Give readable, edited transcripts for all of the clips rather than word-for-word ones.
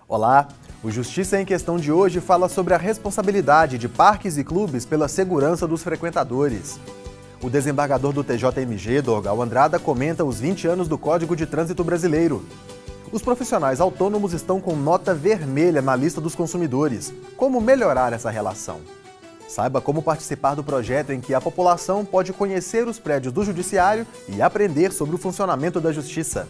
Olá! O Justiça em Questão de hoje fala sobre a responsabilidade de parques e clubes pela segurança dos frequentadores. O desembargador do TJMG, Dorgal Andrada, comenta os 20 anos do Código de Trânsito Brasileiro. Os profissionais autônomos estão com nota vermelha na lista dos consumidores. Como melhorar essa relação? Saiba como participar do projeto em que a população pode conhecer os prédios do Judiciário e aprender sobre o funcionamento da Justiça.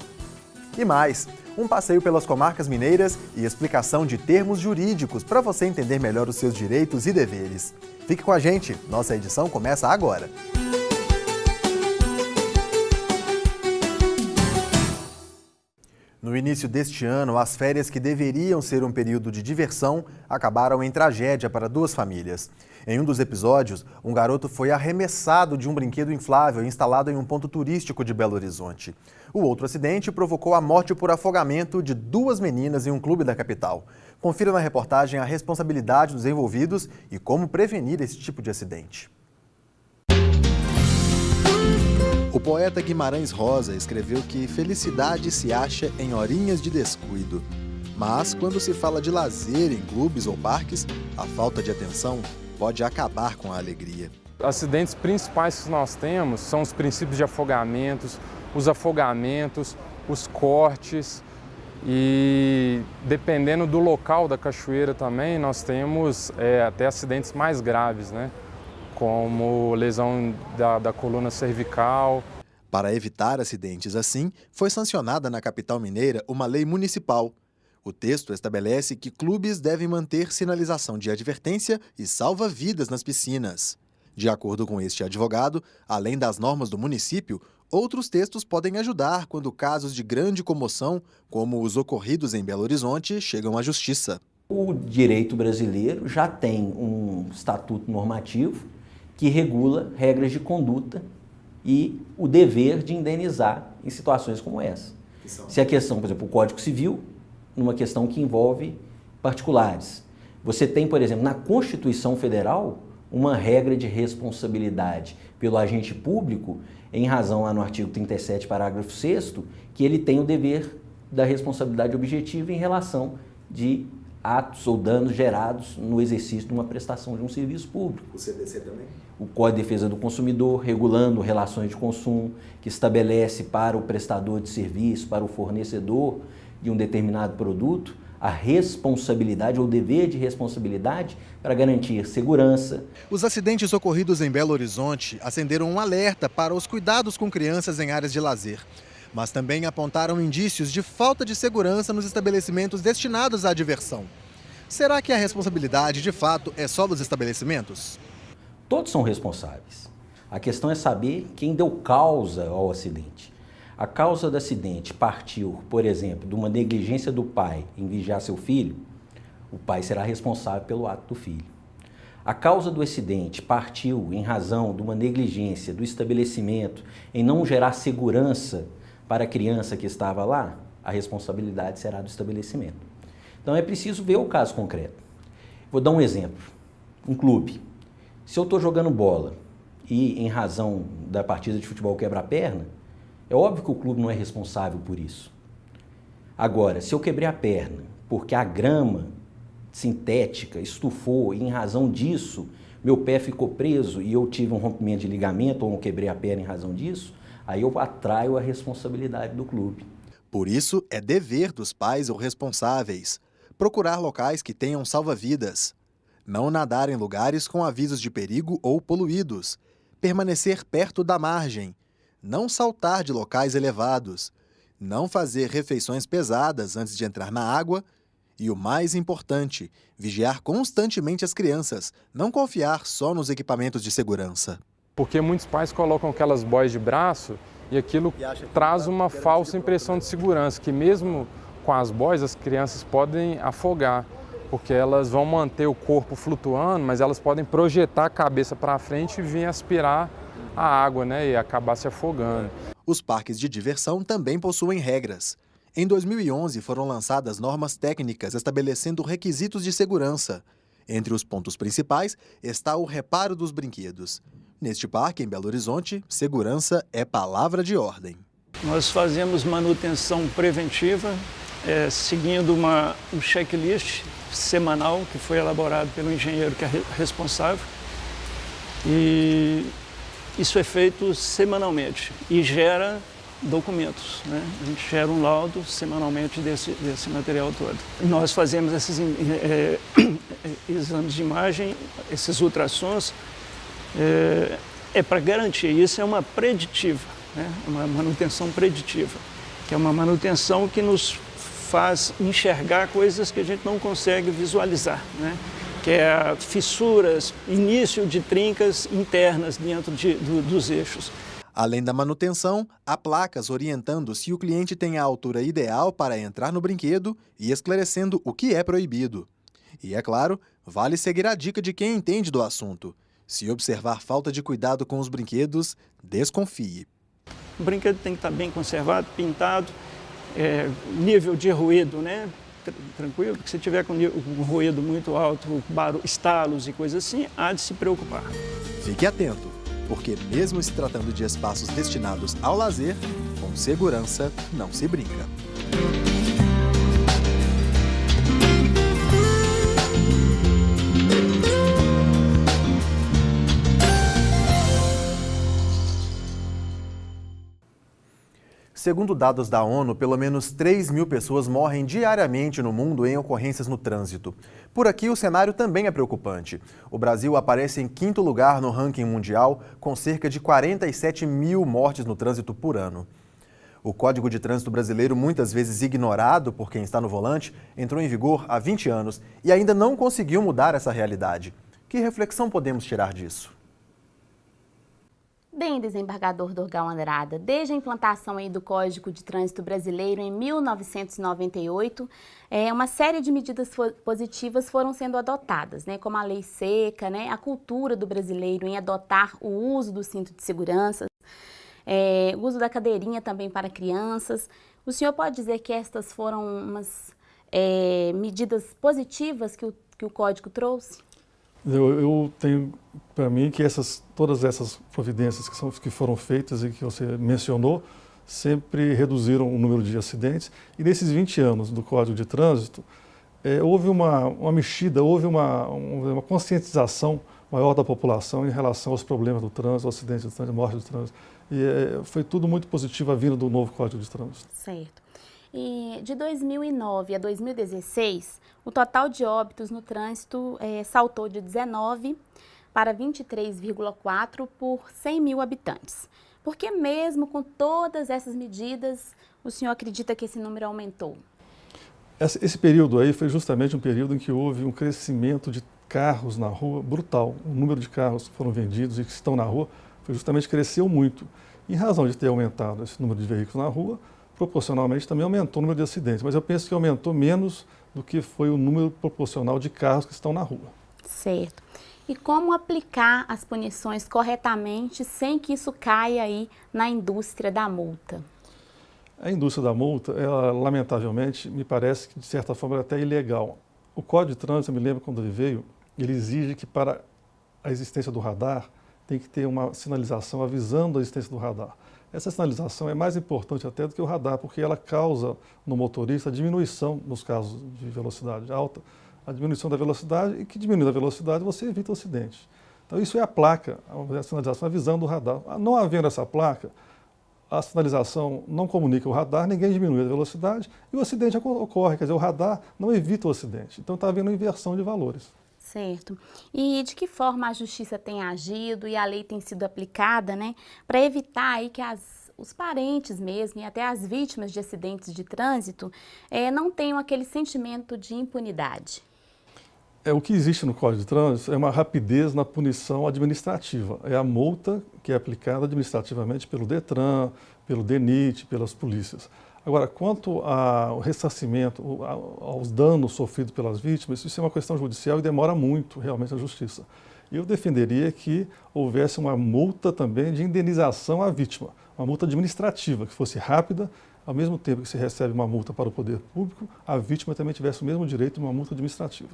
E mais, um passeio pelas comarcas mineiras e explicação de termos jurídicos para você entender melhor os seus direitos e deveres. Fique com a gente, nossa edição começa agora. No início deste ano, as férias que deveriam ser um período de diversão acabaram em tragédia para duas famílias. Em um dos episódios, um garoto foi arremessado de um brinquedo inflável instalado em um ponto turístico de Belo Horizonte. O outro acidente provocou a morte por afogamento de duas meninas em um clube da capital. Confira na reportagem a responsabilidade dos envolvidos e como prevenir esse tipo de acidente. O poeta Guimarães Rosa escreveu que felicidade se acha em horinhas de descuido. Mas, quando se fala de lazer em clubes ou parques, a falta de atenção pode acabar com a alegria. Acidentes principais que nós temos são os princípios de afogamentos, os cortes e, dependendo do local da cachoeira também, nós temos até acidentes mais graves, né? Como lesão da coluna cervical. Para evitar acidentes assim, foi sancionada na capital mineira uma lei municipal. O texto estabelece que clubes devem manter sinalização de advertência e salva-vidas nas piscinas. De acordo com este advogado, além das normas do município, outros textos podem ajudar quando casos de grande comoção, como os ocorridos em Belo Horizonte, chegam à justiça. O direito brasileiro já tem um estatuto normativo que regula regras de conduta e o dever de indenizar em situações como essa. Se a questão, por exemplo, o Código Civil, numa questão que envolve particulares. Você tem, por exemplo, na Constituição Federal, uma regra de responsabilidade pelo agente público, em razão lá no artigo 37, parágrafo 6º, que ele tem o dever da responsabilidade objetiva em relação de atos ou danos gerados no exercício de uma prestação de um serviço público. O CDC também? O Código de Defesa do Consumidor, regulando relações de consumo, que estabelece para o prestador de serviço, para o fornecedor de um determinado produto, a responsabilidade ou dever de responsabilidade para garantir segurança. Os acidentes ocorridos em Belo Horizonte acenderam um alerta para os cuidados com crianças em áreas de lazer, mas também apontaram indícios de falta de segurança nos estabelecimentos destinados à diversão. Será que a responsabilidade, de fato, é só dos estabelecimentos? Todos são responsáveis. A questão é saber quem deu causa ao acidente. A causa do acidente partiu, por exemplo, de uma negligência do pai em vigiar seu filho, o pai será responsável pelo ato do filho. A causa do acidente partiu em razão de uma negligência do estabelecimento em não gerar segurança para a criança que estava lá, a responsabilidade será do estabelecimento. Então é preciso ver o caso concreto. Vou dar um exemplo. Um clube. Se eu estou jogando bola e em razão da partida de futebol quebra a perna, é óbvio que o clube não é responsável por isso. Agora, se eu quebrei a perna porque a grama sintética estufou e em razão disso meu pé ficou preso e eu tive um rompimento de ligamento ou eu quebrei a perna em razão disso, aí eu atraio a responsabilidade do clube. Por isso, é dever dos pais ou responsáveis procurar locais que tenham salva-vidas, não nadar em lugares com avisos de perigo ou poluídos, permanecer perto da margem, não saltar de locais elevados, não fazer refeições pesadas antes de entrar na água e, o mais importante, vigiar constantemente as crianças, não confiar só nos equipamentos de segurança. Porque muitos pais colocam aquelas boias de braço e aquilo traz uma falsa impressão de segurança, que mesmo com as boias as crianças podem afogar, porque elas vão manter o corpo flutuando, mas elas podem projetar a cabeça para frente e vir aspirar a água, né, e acabar se afogando. Os parques de diversão também possuem regras. Em 2011, foram lançadas normas técnicas estabelecendo requisitos de segurança. Entre os pontos principais está o reparo dos brinquedos. Neste parque, em Belo Horizonte, segurança é palavra de ordem. Nós fazemos manutenção preventiva seguindo um checklist semanal que foi elaborado pelo engenheiro que é responsável. E isso é feito semanalmente e gera documentos, né? A gente gera um laudo semanalmente desse material todo. Nós fazemos esses exames de imagem, esses ultrassons, para garantir. Isso é uma preditiva, né? Uma manutenção preditiva, que é uma manutenção que nos faz enxergar coisas que a gente não consegue visualizar, né? Que é fissuras, início de trincas internas dentro dos eixos. Além da manutenção, há placas orientando se o cliente tem a altura ideal para entrar no brinquedo e esclarecendo o que é proibido. E, é claro, vale seguir a dica de quem entende do assunto. Se observar falta de cuidado com os brinquedos, desconfie. O brinquedo tem que estar bem conservado, pintado, nível de ruído, né? Tranquilo, porque se tiver com um ruído muito alto, estalos e coisas assim, há de se preocupar. Fique atento, porque mesmo se tratando de espaços destinados ao lazer, com segurança não se brinca. Segundo dados da ONU, pelo menos 3.000 pessoas morrem diariamente no mundo em ocorrências no trânsito. Por aqui, o cenário também é preocupante. O Brasil aparece em 5º lugar no ranking mundial, com cerca de 47.000 mortes no trânsito por ano. O Código de Trânsito brasileiro, muitas vezes ignorado por quem está no volante, entrou em vigor há 20 anos e ainda não conseguiu mudar essa realidade. Que reflexão podemos tirar disso? Bem, desembargador Dorgal Andrada, desde a implantação do Código de Trânsito Brasileiro em 1998, uma série de medidas positivas foram sendo adotadas, né, como a lei seca, né, a cultura do brasileiro em adotar o uso do cinto de segurança, o uso da cadeirinha também para crianças. O senhor pode dizer que estas foram umas medidas positivas que o Código trouxe? Eu tenho para mim que todas essas providências que foram feitas e que você mencionou sempre reduziram o número de acidentes. E nesses 20 anos do Código de Trânsito, houve uma mexida, houve uma conscientização maior da população em relação aos problemas do trânsito, aos acidentes de trânsito, morte do trânsito. E foi tudo muito positivo a vinda do novo Código de Trânsito. Certo. E de 2009 a 2016, o total de óbitos no trânsito saltou de 19 para 23,4 por 100 mil habitantes. Por que mesmo com todas essas medidas, o senhor acredita que esse número aumentou? Esse período aí foi justamente um período em que houve um crescimento de carros na rua brutal. O número de carros que foram vendidos e que estão na rua cresceu muito. Em razão de ter aumentado esse número de veículos na rua, proporcionalmente também aumentou o número de acidentes, mas eu penso que aumentou menos do que foi o número proporcional de carros que estão na rua. Certo. E como aplicar as punições corretamente sem que isso caia aí na indústria da multa? A indústria da multa, ela, lamentavelmente, me parece que de certa forma é até ilegal. O Código de Trânsito, eu me lembro quando ele veio, ele exige que para a existência do radar tem que ter uma sinalização avisando a existência do radar. Essa sinalização é mais importante até do que o radar, porque ela causa no motorista a diminuição nos casos de velocidade alta, a diminuição da velocidade, e que diminuindo a velocidade você evita o acidente. Então isso é a placa, a sinalização avisando o radar. Não havendo essa placa, a sinalização não comunica o radar, ninguém diminui a velocidade e o acidente ocorre, quer dizer, o radar não evita o acidente. Então está havendo inversão de valores. Certo. E de que forma a Justiça tem agido e a lei tem sido aplicada, né, para evitar aí que os parentes mesmo e até as vítimas de acidentes de trânsito não tenham aquele sentimento de impunidade? O que existe no Código de Trânsito é uma rapidez na punição administrativa. É a multa que é aplicada administrativamente pelo DETRAN, pelo DENIT, pelas polícias. Agora, quanto ao ressarcimento, aos danos sofridos pelas vítimas, isso é uma questão judicial e demora muito, realmente, a justiça. Eu defenderia que houvesse uma multa também de indenização à vítima, uma multa administrativa, que fosse rápida, ao mesmo tempo que se recebe uma multa para o poder público, a vítima também tivesse o mesmo direito de uma multa administrativa.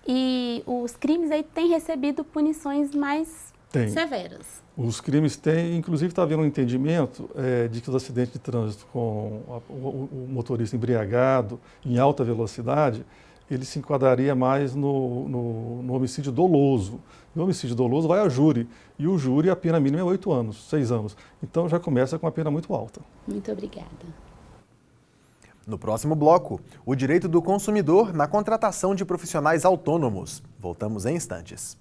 E os crimes aí têm recebido punições mais severas. Os crimes têm, inclusive está havendo um entendimento de que os acidentes de trânsito com o motorista embriagado, em alta velocidade, ele se enquadraria mais no homicídio doloso. E o homicídio doloso vai ao júri, e o júri, a pena mínima é 8 anos, 6 anos. Então já começa com uma pena muito alta. Muito obrigada. No próximo bloco, o direito do consumidor na contratação de profissionais autônomos. Voltamos em instantes.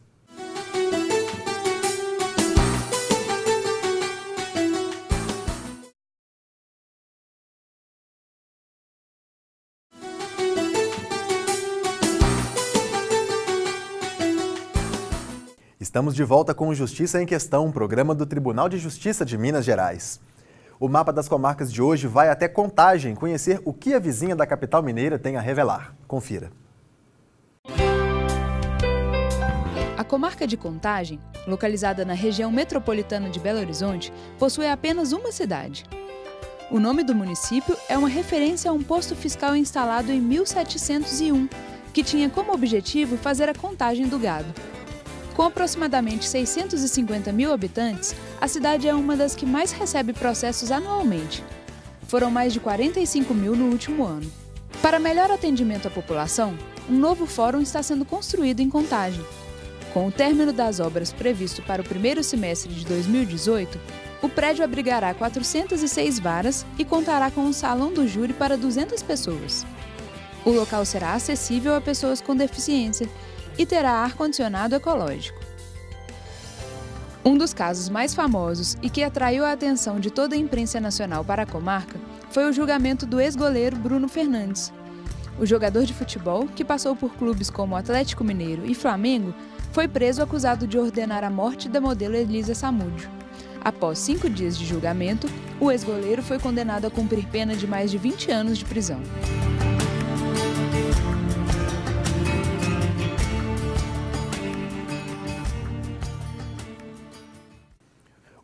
Estamos de volta com o Justiça em Questão, um programa do Tribunal de Justiça de Minas Gerais. O mapa das comarcas de hoje vai até Contagem conhecer o que a vizinha da capital mineira tem a revelar. Confira. A comarca de Contagem, localizada na região metropolitana de Belo Horizonte, possui apenas uma cidade. O nome do município é uma referência a um posto fiscal instalado em 1701, que tinha como objetivo fazer a contagem do gado. Com aproximadamente 650 mil habitantes, a cidade é uma das que mais recebe processos anualmente. Foram mais de 45 mil no último ano. Para melhor atendimento à população, um novo fórum está sendo construído em Contagem. Com o término das obras previsto para o primeiro semestre de 2018, o prédio abrigará 406 varas e contará com um salão do júri para 200 pessoas. O local será acessível a pessoas com deficiência e terá ar-condicionado ecológico. Um dos casos mais famosos e que atraiu a atenção de toda a imprensa nacional para a comarca foi o julgamento do ex-goleiro Bruno Fernandes. O jogador de futebol, que passou por clubes como Atlético Mineiro e Flamengo, foi preso acusado de ordenar a morte da modelo Elisa Samúdio. Após 5 dias de julgamento, o ex-goleiro foi condenado a cumprir pena de mais de 20 anos de prisão.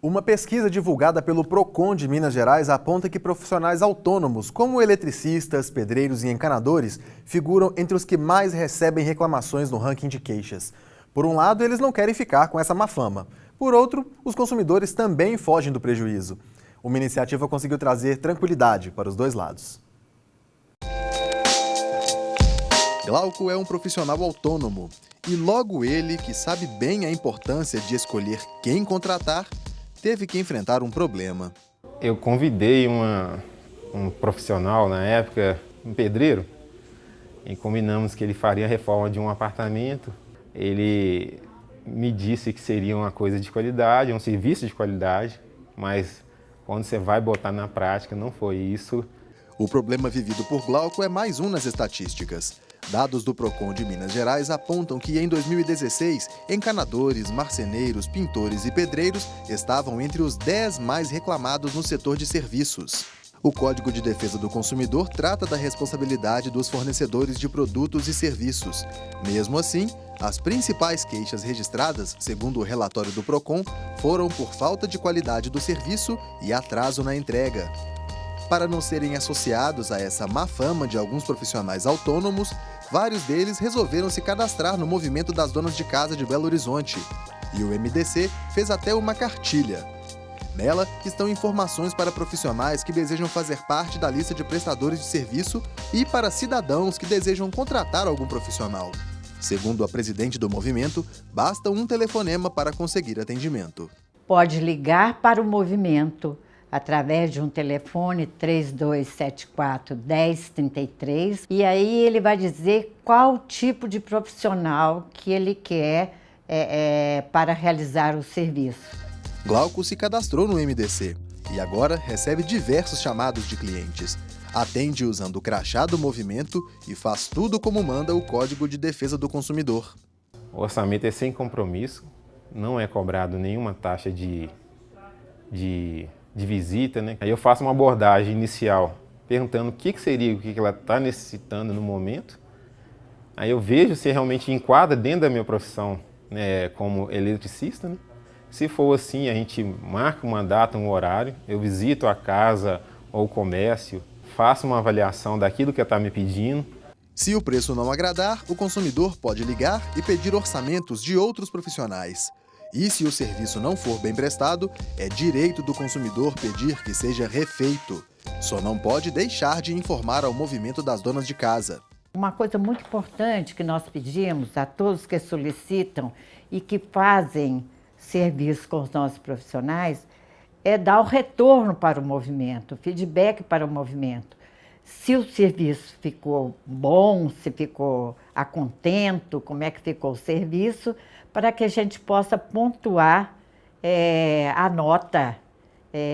Uma pesquisa divulgada pelo PROCON de Minas Gerais aponta que profissionais autônomos, como eletricistas, pedreiros e encanadores, figuram entre os que mais recebem reclamações no ranking de queixas. Por um lado, eles não querem ficar com essa má fama. Por outro, os consumidores também fogem do prejuízo. Uma iniciativa conseguiu trazer tranquilidade para os dois lados. Glauco é um profissional autônomo e logo ele, que sabe bem a importância de escolher quem contratar, teve que enfrentar um problema. Eu convidei um profissional na época, um pedreiro, e combinamos que ele faria a reforma de um apartamento. Ele me disse que seria uma coisa de qualidade, um serviço de qualidade, mas quando você vai botar na prática não foi isso. O problema vivido por Glauco é mais um nas estatísticas. Dados do PROCON de Minas Gerais apontam que em 2016, encanadores, marceneiros, pintores e pedreiros estavam entre os 10 mais reclamados no setor de serviços. O Código de Defesa do Consumidor trata da responsabilidade dos fornecedores de produtos e serviços. Mesmo assim, as principais queixas registradas, segundo o relatório do PROCON, foram por falta de qualidade do serviço e atraso na entrega. Para não serem associados a essa má fama de alguns profissionais autônomos, vários deles resolveram se cadastrar no movimento das donas de casa de Belo Horizonte. E o MDC fez até uma cartilha. Nela estão informações para profissionais que desejam fazer parte da lista de prestadores de serviço e para cidadãos que desejam contratar algum profissional. Segundo a presidente do movimento, basta um telefonema para conseguir atendimento. Pode ligar para o movimento através de um telefone 3274-1033 e aí ele vai dizer qual tipo de profissional que ele quer para realizar o serviço. Glauco se cadastrou no MDC e agora recebe diversos chamados de clientes. Atende usando o crachá do movimento e faz tudo como manda o Código de Defesa do Consumidor. O orçamento é sem compromisso, não é cobrado nenhuma taxa de visita, né? Aí eu faço uma abordagem inicial, perguntando o que seria, o que ela está necessitando no momento. Aí eu vejo se realmente enquadra dentro da minha profissão, né, como eletricista, né? Se for assim, a gente marca uma data, um horário, eu visito a casa ou o comércio, faço uma avaliação daquilo que ela está me pedindo. Se o preço não agradar, o consumidor pode ligar e pedir orçamentos de outros profissionais. E se o serviço não for bem prestado, é direito do consumidor pedir que seja refeito. Só não pode deixar de informar ao movimento das donas de casa. Uma coisa muito importante que nós pedimos a todos que solicitam e que fazem serviço com os nossos profissionais é dar o retorno para o movimento, feedback para o movimento. Se o serviço ficou bom, se ficou a contento, como é que ficou o serviço, para que a gente possa pontuar a nota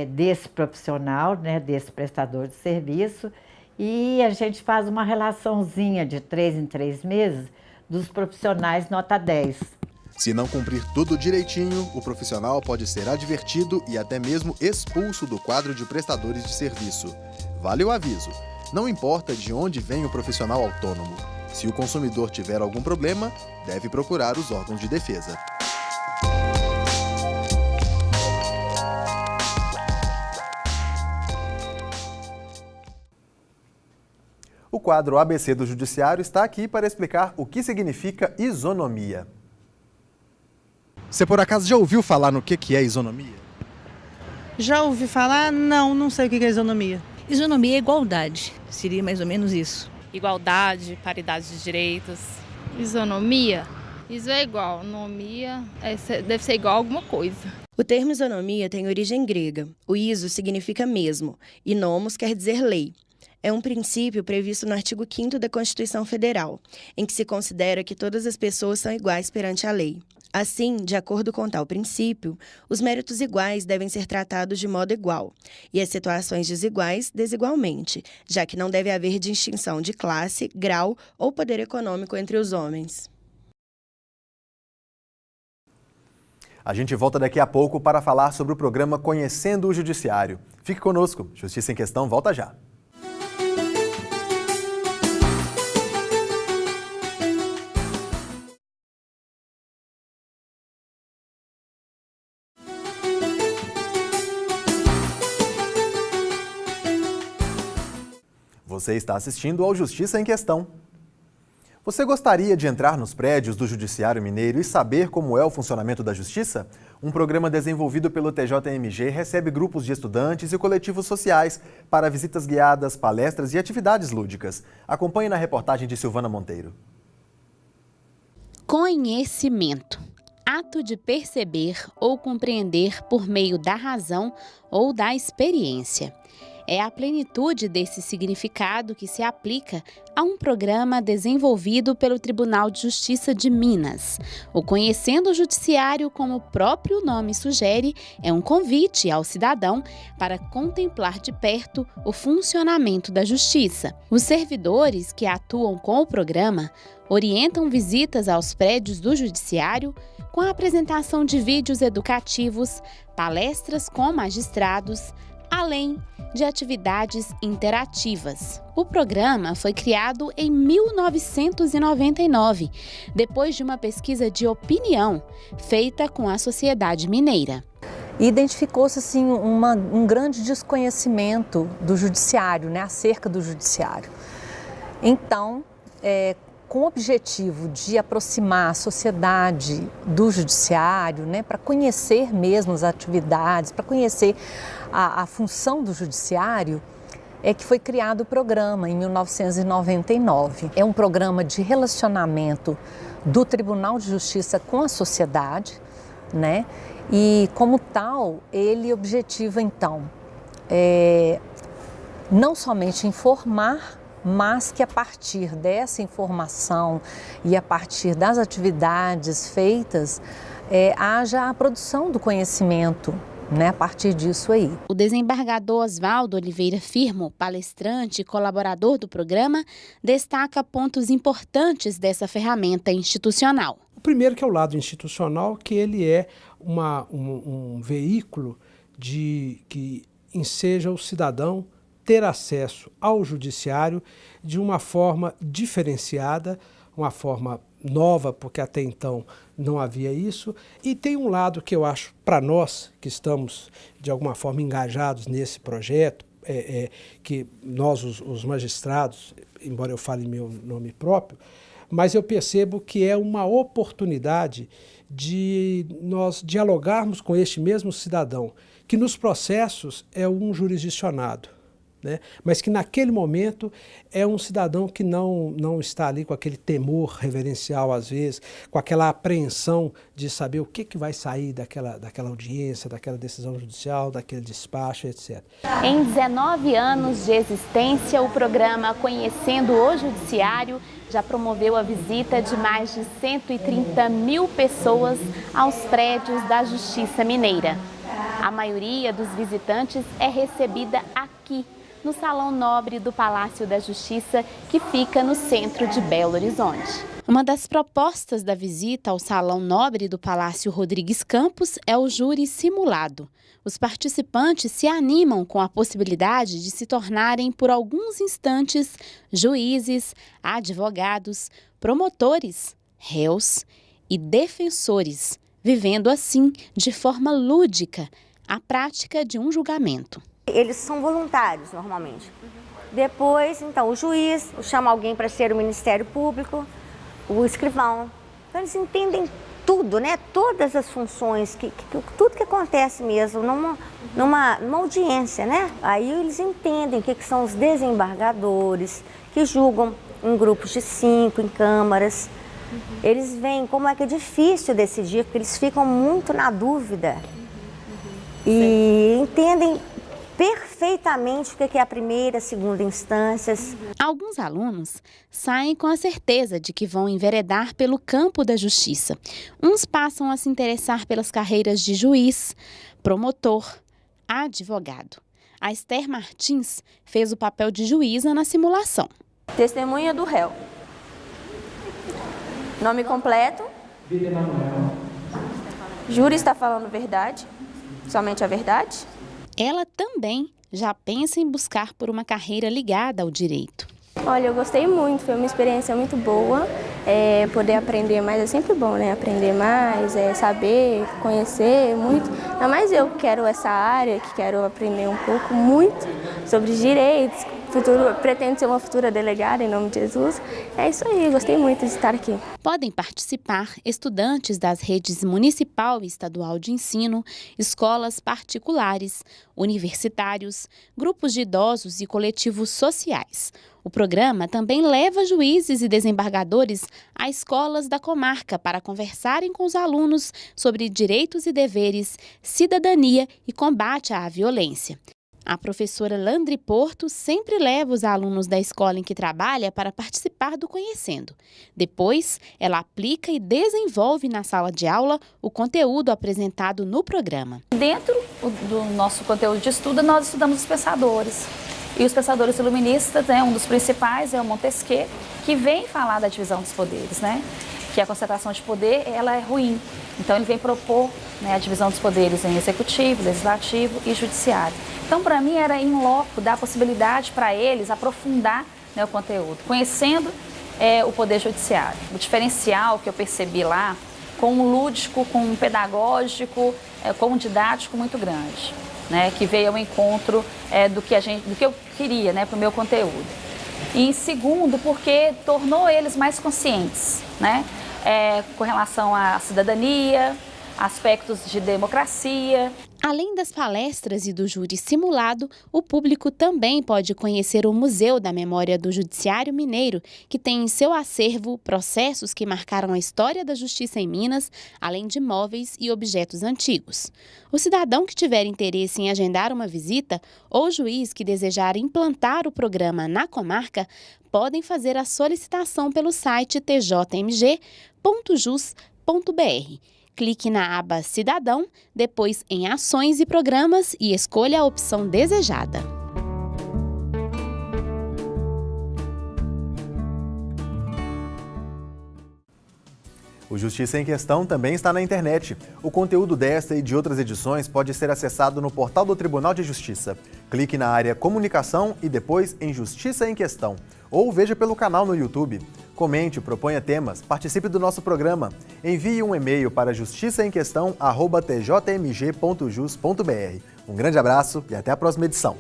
desse profissional, né, desse prestador de serviço, e a gente faz uma relaçãozinha de 3 em 3 meses dos profissionais nota 10. Se não cumprir tudo direitinho, o profissional pode ser advertido e até mesmo expulso do quadro de prestadores de serviço. Vale o aviso, não importa de onde vem o profissional autônomo. Se o consumidor tiver algum problema, deve procurar os órgãos de defesa. O quadro ABC do Judiciário está aqui para explicar o que significa isonomia. Você por acaso já ouviu falar no que é isonomia? Já ouvi falar? Não sei o que é isonomia. Isonomia é igualdade, seria mais ou menos isso. Igualdade, paridade de direitos. Isonomia? Iso é igual, nomia deve ser igual a alguma coisa. O termo isonomia tem origem grega. O iso significa mesmo e nomos quer dizer lei. É um princípio previsto no artigo 5º da Constituição Federal, em que se considera que todas as pessoas são iguais perante a lei. Assim, de acordo com tal princípio, os méritos iguais devem ser tratados de modo igual, e as situações desiguais, desigualmente, já que não deve haver distinção de classe, grau ou poder econômico entre os homens. A gente volta daqui a pouco para falar sobre o programa Conhecendo o Judiciário. Fique conosco, Justiça em Questão volta já. Você está assistindo ao Justiça em Questão. Você gostaria de entrar nos prédios do Judiciário Mineiro e saber como é o funcionamento da Justiça? Um programa desenvolvido pelo TJMG recebe grupos de estudantes e coletivos sociais para visitas guiadas, palestras e atividades lúdicas. Acompanhe na reportagem de Silvana Monteiro. Conhecimento. Ato de perceber ou compreender por meio da razão ou da experiência. É a plenitude desse significado que se aplica a um programa desenvolvido pelo Tribunal de Justiça de Minas. O Conhecendo o Judiciário, como o próprio nome sugere, é um convite ao cidadão para contemplar de perto o funcionamento da Justiça. Os servidores que atuam com o programa orientam visitas aos prédios do Judiciário com a apresentação de vídeos educativos, palestras com magistrados, além de atividades interativas. O programa foi criado em 1999, depois de uma pesquisa de opinião feita com a sociedade mineira. Identificou-se assim, um grande desconhecimento do judiciário, né, acerca do judiciário. Então, com o objetivo de aproximar a sociedade do judiciário, né, para conhecer mesmo as atividades, para conhecer a função do judiciário, é que foi criado o programa em 1999. É um programa de relacionamento do Tribunal de Justiça com a sociedade, né? E como tal, ele objetiva então não somente informar, mas que a partir dessa informação e a partir das atividades feitas, haja a produção do conhecimento, né, a partir disso aí. O desembargador Oswaldo Oliveira Firmo, palestrante e colaborador do programa, destaca pontos importantes dessa ferramenta institucional. O primeiro que é o lado institucional, que ele é um veículo que enseja o cidadão ter acesso ao judiciário de uma forma diferenciada, uma forma nova, porque até então não havia isso. E tem um lado que eu acho, para nós que estamos de alguma forma engajados nesse projeto, que nós, os magistrados, embora eu fale em meu nome próprio, mas eu percebo que é uma oportunidade de nós dialogarmos com este mesmo cidadão, que nos processos é um jurisdicionado, né? Mas que naquele momento é um cidadão que não está ali com aquele temor reverencial, às vezes, com aquela apreensão de saber o que vai sair daquela audiência, daquela decisão judicial, daquele despacho, etc. Em 19 anos de existência, o programa Conhecendo o Judiciário já promoveu a visita de mais de 130 mil pessoas aos prédios da Justiça Mineira. A maioria dos visitantes é recebida aqui, no Salão Nobre do Palácio da Justiça, que fica no centro de Belo Horizonte. Uma das propostas da visita ao Salão Nobre do Palácio Rodrigues Campos é o júri simulado. Os participantes se animam com a possibilidade de se tornarem, por alguns instantes, juízes, advogados, promotores, réus e defensores, vivendo assim, de forma lúdica, a prática de um julgamento. Eles são voluntários, normalmente. Depois, então, o juiz chama alguém para ser o Ministério Público, o escrivão. Então, eles entendem tudo, né? Todas as funções, tudo que acontece mesmo numa audiência, né? Aí eles entendem o que são os desembargadores, que julgam em grupos de 5, em câmaras. Eles veem como é que é difícil decidir, porque eles ficam muito na dúvida. E entendem perfeitamente o que é a primeira, a segunda instâncias. Alguns alunos saem com a certeza de que vão enveredar pelo campo da justiça. Uns passam a se interessar pelas carreiras de juiz, promotor, advogado. A Esther Martins fez o papel de juíza na simulação. Testemunha do réu. Nome completo. Júri está falando verdade, somente a verdade. Ela também já pensa em buscar por uma carreira ligada ao direito. Olha, eu gostei muito, foi uma experiência muito boa. Poder aprender mais é sempre bom, né? Aprender mais, saber, conhecer muito. Ainda mais eu que quero essa área, que quero aprender um pouco, muito sobre direitos. Pretendo ser uma futura delegada, em nome de Jesus. É isso aí, gostei muito de estar aqui. Podem participar estudantes das redes municipal e estadual de ensino, escolas particulares, universitários, grupos de idosos e coletivos sociais. O programa também leva juízes e desembargadores a escolas da comarca para conversarem com os alunos sobre direitos e deveres, cidadania e combate à violência. A professora Landry Porto sempre leva os alunos da escola em que trabalha para participar do Conhecendo. Depois, ela aplica e desenvolve na sala de aula o conteúdo apresentado no programa. Dentro do nosso conteúdo de estudo, nós estudamos os pensadores. E os pensadores iluministas, um dos principais é o Montesquieu, que vem falar da divisão dos poderes, que a concentração de poder ela é ruim. Então ele vem propor a divisão dos poderes em executivo, legislativo e judiciário. Então, para mim, era in loco dar a possibilidade para eles aprofundar o conteúdo, conhecendo o poder judiciário. O diferencial que eu percebi lá, com um lúdico, com um pedagógico, com um didático muito grande, que veio ao encontro do que eu queria para o meu conteúdo. E em segundo, porque tornou eles mais conscientes, com relação à cidadania, aspectos de democracia. Além das palestras e do júri simulado, o público também pode conhecer o Museu da Memória do Judiciário Mineiro, que tem em seu acervo processos que marcaram a história da justiça em Minas, além de móveis e objetos antigos. O cidadão que tiver interesse em agendar uma visita ou juiz que desejar implantar o programa na comarca, podem fazer a solicitação pelo site tjmg.jus.br. Clique na aba Cidadão, depois em Ações e Programas e escolha a opção desejada. O Justiça em Questão também está na internet. O conteúdo desta e de outras edições pode ser acessado no portal do Tribunal de Justiça. Clique na área Comunicação e depois em Justiça em Questão. Ou veja pelo canal no YouTube. Comente, proponha temas, participe do nosso programa. Envie um e-mail para justiçaemquestão@tjmg.jus.br. Um grande abraço e até a próxima edição.